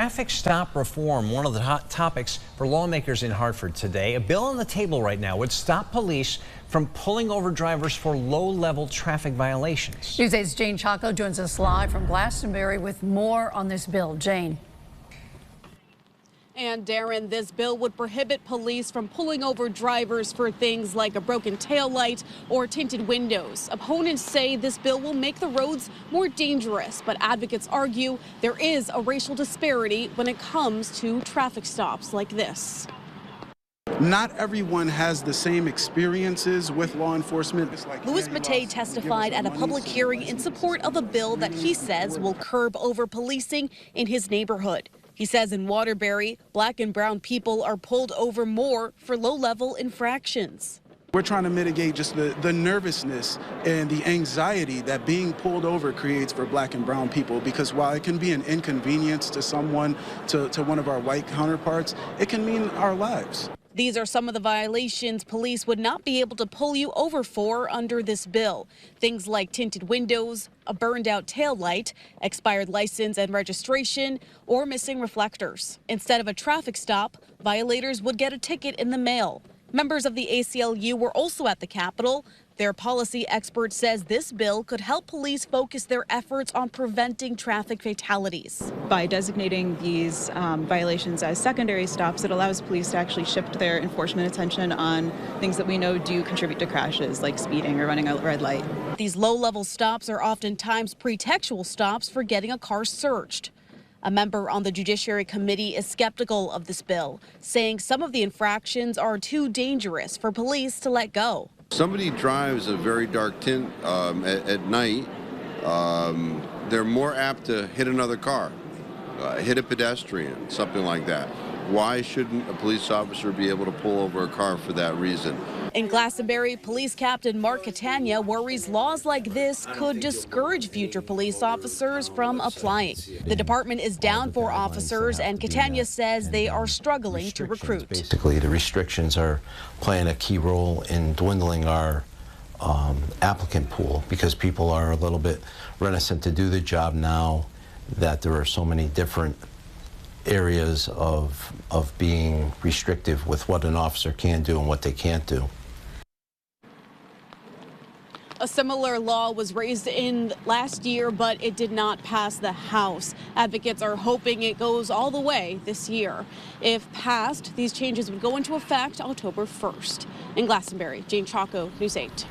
Traffic stop reform, one of the hot topics for lawmakers in Hartford today. A bill on the table right now would stop police from pulling over drivers for low-level traffic violations. News 8's Jane Chaco joins us live from Glastonbury with more on this bill. Jane. And Darren, this bill would prohibit police from pulling over drivers for things like a broken taillight or tinted windows. Opponents say this bill will make the roads more dangerous, but advocates argue there is a racial disparity when it comes to traffic stops like this. Not everyone has the same experiences with law enforcement. Louis Matei testified at a public hearing in support of a bill that he says will curb over policing in his neighborhood. He says in Waterbury, black and brown people are pulled over more for low-level infractions. We're trying to mitigate just the nervousness and the anxiety that being pulled over creates for black and brown people, because while it can be an inconvenience to someone, to one of our white counterparts, it can mean our lives. These are some of the violations police would not be able to pull you over for under this bill. Things like tinted windows, a burned out taillight, expired license and registration, or missing reflectors. Instead of a traffic stop, violators would get a ticket in the mail. Members of the ACLU were also at the Capitol. Their policy expert says this bill could help police focus their efforts on preventing traffic fatalities. By designating these violations as secondary stops, it allows police to actually shift their enforcement attention on things that we know do contribute to crashes, like speeding or running a red light. These low-level stops are oftentimes pretextual stops for getting a car searched. A member on the Judiciary Committee is skeptical of this bill, saying some of the infractions are too dangerous for police to let go. Somebody drives a very dark tint at night, they're more apt to hit another car, hit a pedestrian, something like that. Why shouldn't a police officer be able to pull over a car for that reason? In Glastonbury, Police Captain Mark Catania worries laws like this could discourage future police officers from applying. The department is down for officers, and Catania says they are struggling to recruit. Basically, the restrictions are playing a key role in dwindling our applicant pool, because people are a little bit reticent to do the job now that there are so many different areas of being restrictive with what an officer can do and what they can't do. A similar law was raised in last year, but it did not pass the House. Advocates are hoping it goes all the way this year. If passed, these changes would go into effect October 1st. In Glastonbury, Jane Chaco, News 8.